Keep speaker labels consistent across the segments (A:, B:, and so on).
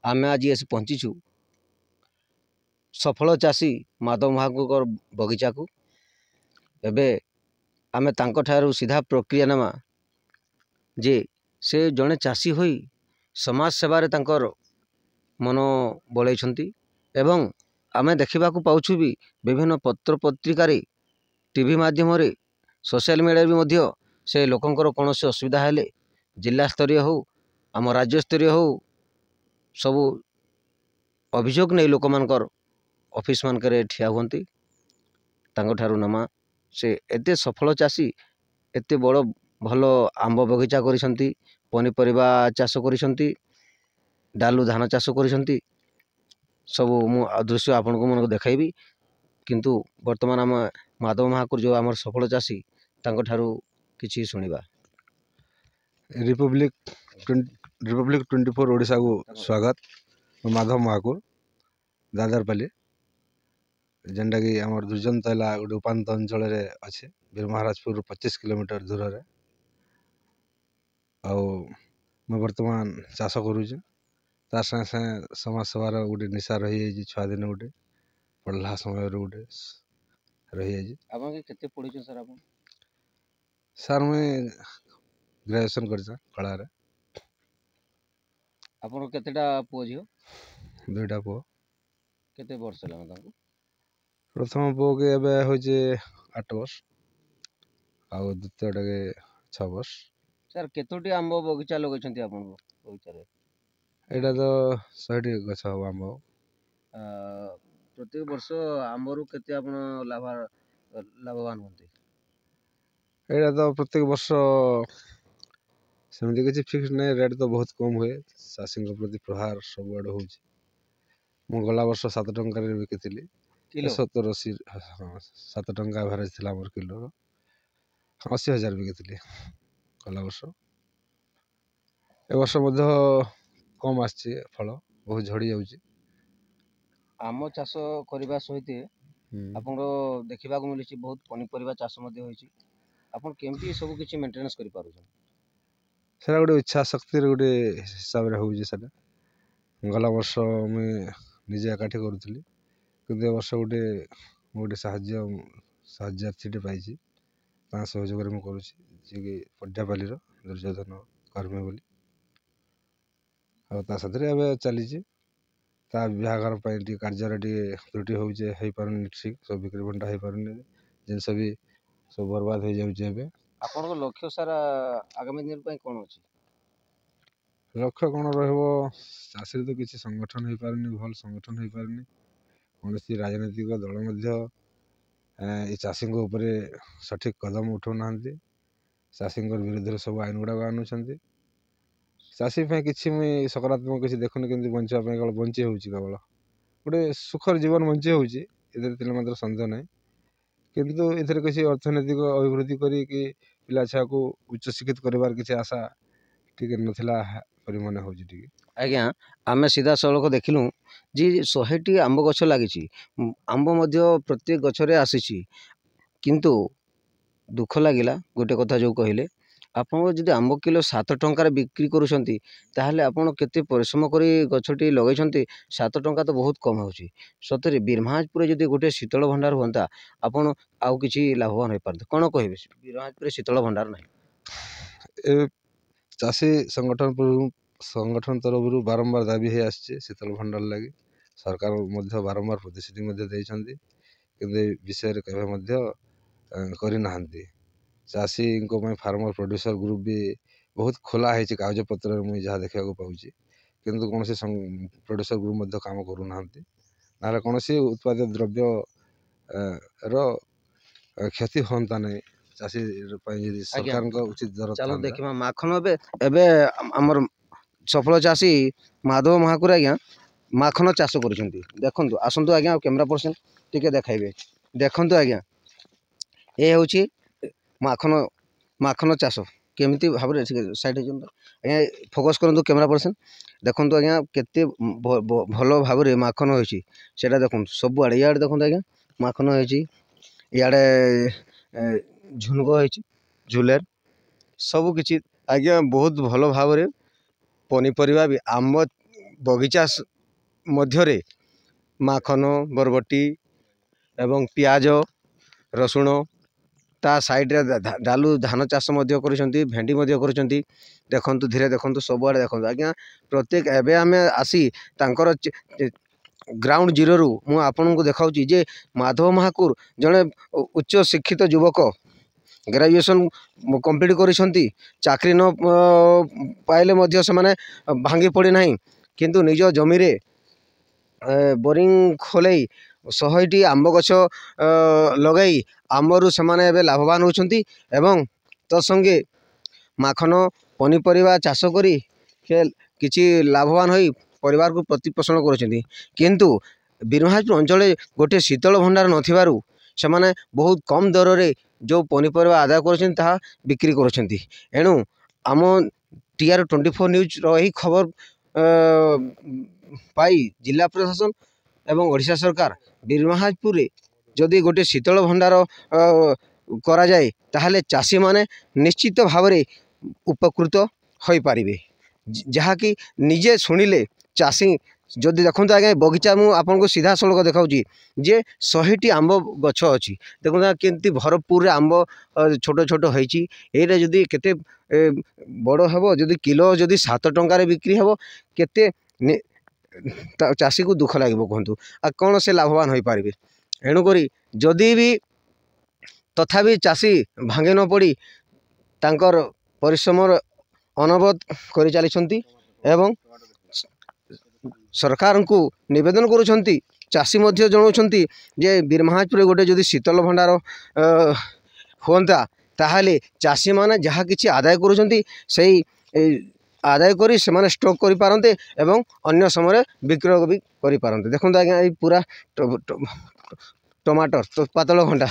A: आमे आज आसी पहुँचीचु सफल चाषी माधव महाकुर बगीचा को। एबे आमे तांको ठारू सीधा प्रक्रिया नमा जे से जड़े चाषी होई समाज सेवारे तांकर मन बलैछंती एवं आमे देखा पाउछु भी विभिन्न पत्र पत्रिका टीवी माध्यम सोशल मीडिया भी मध्य से लोकंकर कौन से असुविधा हेले जिला स्तरीय हो आम राज्य स्तरीय हो सबू अभियोग नहीं लोक मानकर ऑफिस मानकर ठिया हुंती ठारू नमा से एते सफल चाषी एते बड़ भल आंब बगीचा करिसंती पनीपरिबा चाष करिसंती डालू धान चाष करिसंती सब मु दृश्य आपन को मन को देखाइबी। किंतु वर्तमान आम माधव महाकुर जो आम सफल चाषी तांको ठारू किछि सुनिबा।
B: रिपब्लिक 24 ओडिशा को स्वागत। माधव महाकुर दादरपाली जेनटा कि आम दुर्जन तैला गोटे उपात अंचल अच्छे वीर महाराजपुर 25 किलोमीटर दूर रे बर्तमान चाष करुचे तार संगे संगे समाज सेवार गोटे निशा रही छुआ दिन गोटे पढ़ला समय गोटे रही सर मुई ग्रेजुएशन कर कला
A: आपन केतेटा पुओ झियो?
B: दुईटा पुओ।
A: केते वर्ष होला तांको?
B: प्रथम पुओ के एबे होजे 8 वर्ष आ द्वितीयटा के 6 वर्ष।
A: सर केतोटी आंब बगीचा लगैछंती आपन बगीचा रे?
B: एटा तो 100टी गछ हो आंब।
A: प्रत्येक वर्ष आंबरू केते आपन लाभवान होते?
B: एटा तो प्रत्येक वर्ष सेमती किसी फिक्स नहीं, रेट तो बहुत कम हुए चाषी प्रति प्रहार सब आड़ हो। मु गला वर्ष 7 टंका बिकी 70-80 हाँ 7 टंका एवरेज थी मोर किलो 80,000 बिकी गला वर्ष। ए वर्ष कम आसी फल बहुत झड़ी जाऊँगी।
A: आम चाष करने सहित आपन देखा मिली बहुत पनीपरिया चाष आपन केमती सब किछि मेंटेनेंस करि पारुछन?
B: सेटा गोटे इच्छा शक्ति गोटे हिसाब रे होउजी सेटा। गला वर्ष मुई निजे एकाठी करूଥିଲି किंतु ए वर्ष गोटे साहाय्यार्थीटे पाइछि ता सहयोग रे मु करूछि जे कि पड्डापाली रो दुर्योधन कर्मी बोली आ ता साथरे अब चलीछि ता विभागर पई कार्य रे त्रुटि होउजे हेइ पारुनी ठीक सब बिक्री बंटा हेइ पारुनी जिन सब बर्बाद हो जाउछि। एबे
A: आपन को लक्ष्य सारा आगामी दिन पई कोन अछि?
B: लक्ष्य कौन रहिबो चाषी तो किसी संगठन हो पारनी भल संगठन हो पारनी कौन सी राजनीतिक दल मध्य ए चाषी उपरे सठिक कदम उठाऊ ना चाषी विरुद्ध सब आईन गुड़ाक आणुंट चाषी किसी मुझे सकारात्मक किसी देखुनी केमती बचापी केवल बंची हो केवल गोटे सुखर जीवन बंची हो सन्देह ना किंतु ए किसी अर्थनैतिक अभिवृद्धि करी पिला छुआ को उच्च शिक्षित कर किसी आशा ठीक नथिला परि मन होजी ठीक।
A: आज्ञा आमे सीधा सड़क देखिलु जी 100टी आंब गछ लागिछि आंब मध्य प्रत्येक गछरे आसीछि किंतु दुख लागिला गोटे कथा जो कहले आपन जदि आंब किलो 7 टंका रे बिक्री करूछंती ताहले आपन केते परिश्रम करी गछटी लगैछंती 7 टंका तो बहुत कम होछि सतरे बीरमाजपुर जदि गोटे शीतल भंडार होंता आपन आउ किछि लाभवान होई पारते कोन कहबे? बीरमाजपुर शीतल भंडार नाही
B: चाषी संगठन तरफ बारंबार दाबी है आसचे शीतल भंडार लगी सरकार मध्य बारंबार प्रतिश्रुति देइछंती किंतु विषय करना चाषी फार्मर प्रोड्यूसर ग्रुप भी बहुत खोला है कागज पत्र मुझे जहाँ देखा पाऊँ किंतु कौन प्रोड्यूसर ग्रुप काम करूना ना कौन उत्पादित द्रव्य क्षति होता नहीं चाषी सरकार उचित दर
A: चलो देखा माखन एबे हमर सफल चाषी माधव महाकुर आज्ञा माखन चाष करुछंती देखंतु आसंतु आज्ञा कैमरा पर्सन टिके देखाइबे देखंतु आज्ञा ए होची माखन माखन चाष केमती भाव साइड आज्ञा फोकस करंतु कैमरा पर्सन देखंतु आज्ञा केते भल भाव माखन होची सेटा देखंतु सब आड़े याडे देखंतु आज्ञा माखन होची याडे झुनग होची झुलेर सब किछि आज्ञा बहुत भल भाव पनीपरिया भी आंब ବଗିଚା ମଧ୍ୟରେ ମାଖନ ବରବଟି ଏବଂ ପିଆଜ ରସୁଣ ତା ସାଇଡ଼ରେ ଡାଲୁ ଧାନ ଚାଷ ମଧ୍ୟ କରୁଛନ୍ତି, ଭେଣ୍ଡି ମଧ୍ୟ କରୁଛନ୍ତି। ଦେଖନ୍ତୁ ଧୀରେ ଦେଖନ୍ତୁ ସବୁଆଡ଼େ ଦେଖନ୍ତୁ ଆଜ୍ଞା। ପ୍ରତ୍ୟେକ ଏବେ ଆମେ ଆସି ତାଙ୍କର ଗ୍ରାଉଣ୍ଡ ଜିରୋରୁ ମୁଁ ଆପଣଙ୍କୁ ଦେଖାଉଛି ଯେ ମାଧବ ମହାକୁର ଜଣେ ଉଚ୍ଚ ଶିକ୍ଷିତ ଯୁବକ, ଗ୍ରାଜୁଏସନ୍ କମ୍ପ୍ଲିଟ୍ କରିଛନ୍ତି। ଚାକିରି ନ ପାଇଲେ ମଧ୍ୟ ସେମାନେ ଭାଙ୍ଗି ପଡ଼ି ନାହିଁ, କିନ୍ତୁ ନିଜ ଜମିରେ ବୋରିଂ ଖୋଲେଇ 100ଟି ଆମ୍ବ ଗଛ ଲଗାଇ ଆମ୍ବରୁ ସେମାନେ ଏବେ ଲାଭବାନ ହେଉଛନ୍ତି ଏବଂ ତତ୍ସଙ୍ଗେ ମାଖନ ପନିପରିବା ଚାଷ କରି କିଛି ଲାଭବାନ ହୋଇ ପରିବାରକୁ ପ୍ରତିପୋଷଣ କରୁଛନ୍ତି। କିନ୍ତୁ ବୀରମହାରାଜପୁର ଅଞ୍ଚଳରେ ଗୋଟିଏ ଶୀତଳ ଭଣ୍ଡାର ନଥିବାରୁ ସେମାନେ ବହୁତ କମ୍ ଦରରେ ଯେଉଁ ପନିପରିବା ଆଦାୟ କରୁଛନ୍ତି ତାହା ବିକ୍ରି କରୁଛନ୍ତି। ଏଣୁ ଆମ TR24 ନ୍ୟୁଜ୍ର ଏହି ଖବର ପାଇ ଜିଲ୍ଲା ପ୍ରଶାସନ ଏବଂ ଓଡ଼ିଶା ସରକାର ବୀରମହାରାଜପୁରରେ ଯଦି ଗୋଟିଏ ଶୀତଳ ଭଣ୍ଡାର କରାଯାଏ ତାହେଲେ ଚାଷୀମାନେ ନିଶ୍ଚିତ ଭାବରେ ଉପକୃତ ହୋଇପାରିବେ। ଯାହାକି ନିଜେ ଶୁଣିଲେ ଚାଷୀ ଯଦି ଦେଖନ୍ତୁ ଆଜ୍ଞା ବଗିଚା ମୁଁ ଆପଣଙ୍କୁ ସିଧାସଳଖ ଦେଖାଉଛି ଯେ 100ଟି ଆମ୍ବ ଗଛ ଅଛି। ଦେଖନ୍ତୁ କେମିତି ଭରପୁରରେ ଆମ୍ବ ଛୋଟ ଛୋଟ ହେଇଛି। ଏଇଟା ଯଦି କେତେ ବଡ଼ ହେବ, ଯଦି କିଲୋ ଯଦି 7 ଟଙ୍କାରେ ବିକ୍ରି ହେବ, କେତେ ଚାଷୀକୁ ଦୁଃଖ ଲାଗିବ କୁହନ୍ତୁ। ଆଉ କ'ଣ ସେ ଲାଭବାନ ହୋଇପାରିବେ? ଏଣୁକରି ଯଦି ବି ତଥାପି ଚାଷୀ ଭାଙ୍ଗି ନ ପଡ଼ି ତାଙ୍କର ପରିଶ୍ରମର ଅନବରତ କରିଚାଲିଛନ୍ତି ଏବଂ ସରକାରଙ୍କୁ ନିବେଦନ କରୁଛନ୍ତି। ଚାଷୀ ମଧ୍ୟ ଜଣାଉଛନ୍ତି ଯେ ବୀରମହାରାଜପୁରରେ ଗୋଟେ ଯଦି ଶୀତଳ ଭଣ୍ଡାର ହୁଅନ୍ତା ତାହେଲେ ଚାଷୀମାନେ ଯାହା କିଛି ଆଦାୟ କରୁଛନ୍ତି ସେଇ ଆଦାୟ କରି ସେମାନେ ଷ୍ଟକ୍ କରିପାରନ୍ତେ ଏବଂ ଅନ୍ୟ ସମୟରେ ବିକ୍ରୟ ବି କରିପାରନ୍ତେ। ଦେଖନ୍ତୁ ଆଜ୍ଞା ଏଇ ପୁରା ଟମାଟର ପାତଳ ଘଣ୍ଟା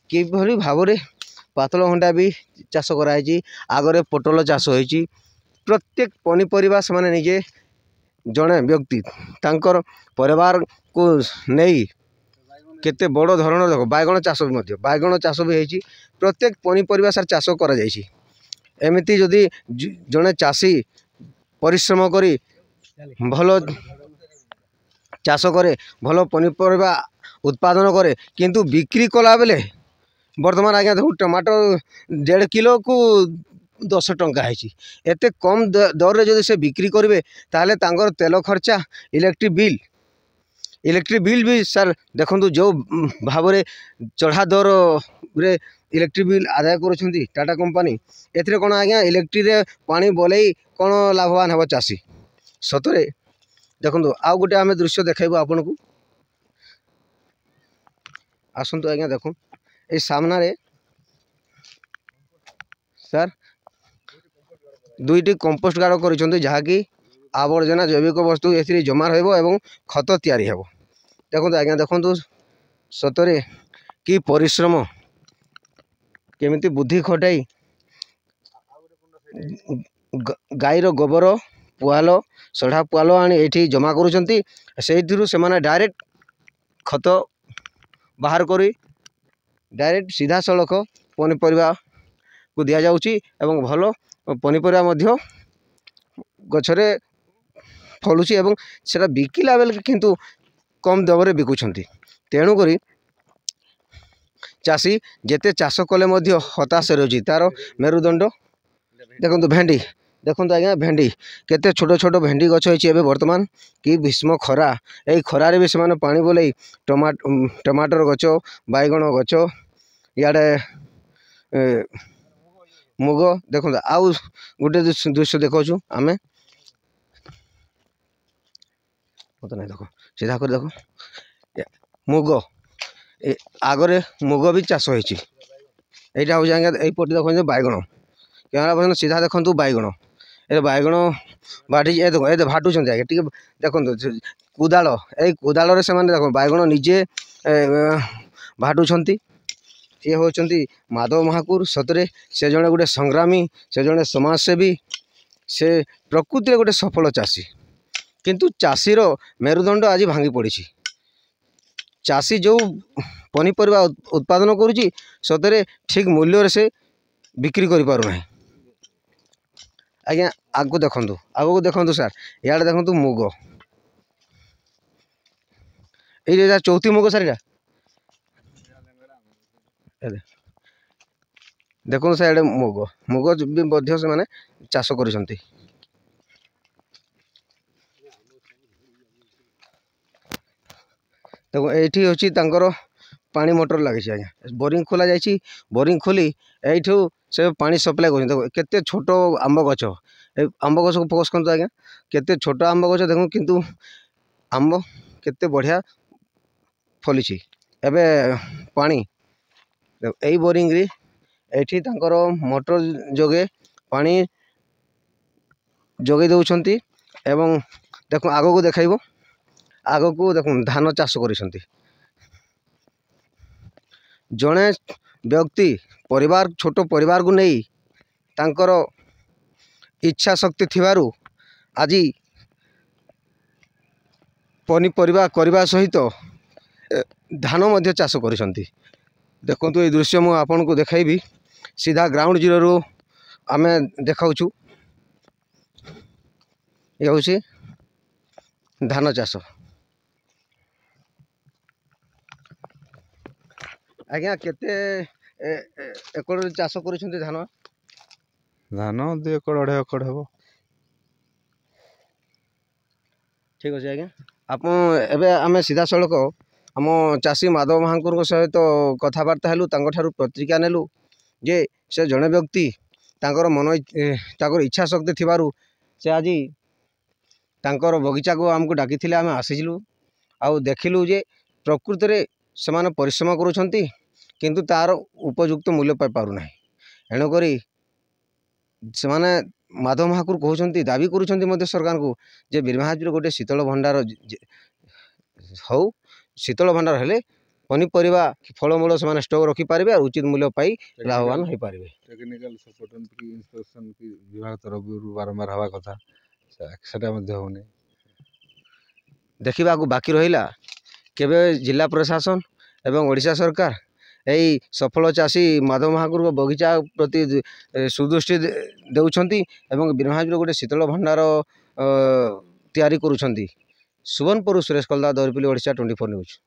A: କିଭଳି ଭାବରେ ପାତଳ ଘଣ୍ଟା ବି ଚାଷ କରାଯାଇଛି। ଆଗରେ ପୋଟଳ ଚାଷ ହୋଇଛି। ପ୍ରତ୍ୟେକ ପନିପରିବା ସେମାନେ ନିଜେ ଜଣେ ବ୍ୟକ୍ତି ତାଙ୍କର ପରିବାରକୁ ନେଇ କେତେ ବଡ଼ ଧରଣର ଦେଖ ବାଇଗଣ ଚାଷ ବି ମଧ୍ୟ ବାଇଗଣ ଚାଷ ବି ହେଇଛି। ପ୍ରତ୍ୟେକ ପନିପରିବା ସାର୍ ଚାଷ କରାଯାଇଛି। ଏମିତି ଯଦି ଜଣେ ଚାଷୀ ପରିଶ୍ରମ କରି ଭଲ ଚାଷ କରେ, ଭଲ ପନିପରିବା ଉତ୍ପାଦନ କରେ, କିନ୍ତୁ ବିକ୍ରି କଲାବେଳେ ବର୍ତ୍ତମାନ ଆଜ୍ଞା ଦେଖୁ ଟମାଟୋ 1.5 କିଲୋକୁ 10 ଟଙ୍କା ହେଇଛି। ଏତେ କମ୍ ଦରରେ ଯଦି ସେ ବିକ୍ରି କରିବେ ତାହେଲେ ତାଙ୍କର ତେଲ ଖର୍ଚ୍ଚା, ଇଲେକ୍ଟ୍ରିକ୍ ବିଲ୍ ବି ସାର୍ ଦେଖନ୍ତୁ ଯେଉଁ ଭାବରେ ଚଢ଼ା ଦରରେ ଇଲେକ୍ଟ୍ରିକ୍ ବିଲ୍ ଆଦାୟ କରୁଛନ୍ତି ଟାଟା କମ୍ପାନୀ। ଏଥିରେ କ'ଣ ଆଜ୍ଞା ଇଲେକ୍ଟ୍ରିରେ ପାଣି ବଲେଇ କ'ଣ ଲାଭବାନ ହେବ ଚାଷୀ? ସତରେ ଦେଖନ୍ତୁ ଆଉ ଗୋଟେ ଆମେ ଦୃଶ୍ୟ ଦେଖାଇବୁ ଆପଣଙ୍କୁ। ଆସନ୍ତୁ ଆଜ୍ଞା ଦେଖୁନ୍ ଏଇ ସାମ୍ନାରେ ସାର୍ 2ଟି କମ୍ପୋଷ୍ଟ ଗାଡ଼ କରିଛନ୍ତି, ଯାହାକି ଆବର୍ଜନା ଜୈବିକ ବସ୍ତୁ ଏଥିରେ ଜମା ରହିବ ଏବଂ ଖତ ତିଆରି ହେବ। ଦେଖନ୍ତୁ ଆଜ୍ଞା ଦେଖନ୍ତୁ ସତରେ କି ପରିଶ୍ରମ, କେମିତି ବୁଦ୍ଧି ଖଟାଇ ଗାଈର ଗୋବର ପୁଆଲ ସଢ଼ା ପୁଆଲ ଆଣି ଏଇଠି ଜମା କରୁଛନ୍ତି। ସେଇଥିରୁ ସେମାନେ ଡାଇରେକ୍ଟ ଖତ ବାହାର କରି ଡାଇରେକ୍ଟ ସିଧାସଳଖ ପନିପରିବାକୁ ଦିଆଯାଉଛି ଏବଂ ଭଲ ପନିପରିବା ମଧ୍ୟ ଗଛରେ ଫଳୁଛି ଏବଂ ସେଟା ବିକିଲା ବେଳେ କିନ୍ତୁ କମ୍ ଦରରେ ବିକୁଛନ୍ତି। ତେଣୁକରି ଚାଷୀ ଯେତେ ଚାଷ କଲେ ମଧ୍ୟ ହତାଶ ରହୁଛି। ତା'ର ମେରୁଦଣ୍ଡ ଦେଖନ୍ତୁ ଭେଣ୍ଡି ଦେଖନ୍ତୁ ଆଜ୍ଞା ଭେଣ୍ଡି କେତେ ଛୋଟ ଛୋଟ ଭେଣ୍ଡି ଗଛ ହେଇଛି। ଏବେ ବର୍ତ୍ତମାନ କି ଭୀଷ୍ମ ଖରା, ଏଇ ଖରାରେ ବି ସେମାନେ ପାଣି ବୋଲେଇ ଟମାଟର ଗଛ, ବାଇଗଣ ଗଛ, ଇଆଡ଼େ ମୁଗ ଦେଖନ୍ତୁ। ଆଉ ଗୋଟେ ଦୃଶ୍ୟ ଦେଖାଉଛୁ ଆମେ, ନାଇଁ ଦେଖ ସିଧା କରି ଦେଖ ମୁଗ, ଆଗରେ ମୁଗ ବି ଚାଷ ହେଇଛି। এইটা ହେଉଛି ଆଜ୍ଞା ଏଇପଟେ ଦେଖନ୍ତୁ ବାଇଗଣ, କ୍ୟାମେରା ପର୍ଯ୍ୟନ୍ତ ସିଧା ଦେଖନ୍ତୁ ବାଇଗଣ। ଏ ବାଇଗଣ ବାଢ଼ିଛି, ଏ ଦେଖ ଏ ଭାଟୁଛନ୍ତି ଆଜ୍ଞା ଟିକେ ଦେଖନ୍ତୁ କୋଦାଳ, ଏଇ କୋଦାଳରେ ସେମାନେ ଦେଖ ବାଇଗଣ ନିଜେ ଭାଟୁଛନ୍ତି। ସିଏ ହେଉଛନ୍ତି ମାଧବ ମହାକୁର। ସତରେ ସେ ଜଣେ ଗୋଟେ ସଂଗ୍ରାମୀ, ସେ ଜଣେ ସମାଜସେବୀ, ସେ ପ୍ରକୃତିରେ ଗୋଟେ ସଫଳ ଚାଷୀ। କିନ୍ତୁ ଚାଷୀର ମେରୁଦଣ୍ଡ ଆଜି ଭାଙ୍ଗି ପଡ଼ିଛି। ଚାଷୀ ଯେଉଁ ପନିପରିବା ଉତ୍ପାଦନ କରୁଛି ସତରେ ଠିକ୍ ମୂଲ୍ୟରେ ସେ ବିକ୍ରି କରିପାରୁନାହିଁ। ଆଜ୍ଞା ଆଗକୁ ଦେଖନ୍ତୁ ସାର୍, ଇଆଡ଼େ ଦେଖନ୍ତୁ ମୁଗ, ये चौथी मुग सर इटा देखो सर मुग मुग भी मध्य से माने चाष करिसंती। देखो एठी होची तांकर पानी मोटर लगे आज्ञा बोरिंग खोला जाइए बोरिंग खोली यू से पानी सप्लाय कर देखो केते छोट आंब गछ आंब गछ को फोकस करते आज्ञा केते छोट आंब गछ देखो किंतु आंब केते बढ़िया फली एबे पानी यही बोरिंग री एठी तांकर मोटर जोगे पानी जोगे दउछंती एवं देखो आगो को देखाइबो आगो को देखो धान चाष करिसंती। जड़े व्यक्ति परिवार छोट परिवार को नहीं तांकर इच्छा शक्ति थिबारु आज पनीपरिया करने सहित धान मध्य चाष करिसंती। देखंतु ये दृश्य मु आपन को देखाइबी सीधा ग्राउंड जीरो रु आमे देखाउछु ये होची धान चाष। आज्ञा केते एकड़ चाष करिसंती धान
B: धान 2 एकड़ 2.5 एकड़ हेबो।
A: ठीक अच्छे आज्ञा आप एबे आमे सीधा सड़क आम चाषी माधव महांकुर सहित कथबार्ता हेलु तांको प्रतिक्रिया नेलु जे से जड़े व्यक्ति तांकर मन तांकर इच्छा शक्ति थिबारु से आज तांकर बगीचा को आमको डाकी आम आसीलु आउ देखिलु जे प्रकृत रे समान परिश्रम करुछंती किंतु तार उपयुक्त मूल्य पाई पारु नाही एणुकरी सेमाने माधव महाकुर कहते दाबी करुँच सरकार को जे बीरमहाजुर गोटे शीतल भंडार हौ शीतल भंडार हेले पनीपरिया फलमूल से स्टॉक रखिपारे और उचित मूल्य पाई लाभवान हो पारे।
B: टेक्निकल सपोर्ट इंस्पेक्शन की विभाग तरफ बारंबार हवा कथा सेटा मध्ये होने
A: देखा बाकी रहा केबे जिला प्रशासन एवं ओडिशा सरकार यही सफल चाषी माधव महाकुर बगीचा प्रति सुदृष्टि देउछंती एवं बीरमहाजुर गोटे शीतल भंडार तैयारी करुछंती। सुवर्णपुर सुरेश कलदा दौरपल्ली ओडिशा 24 न्यूज।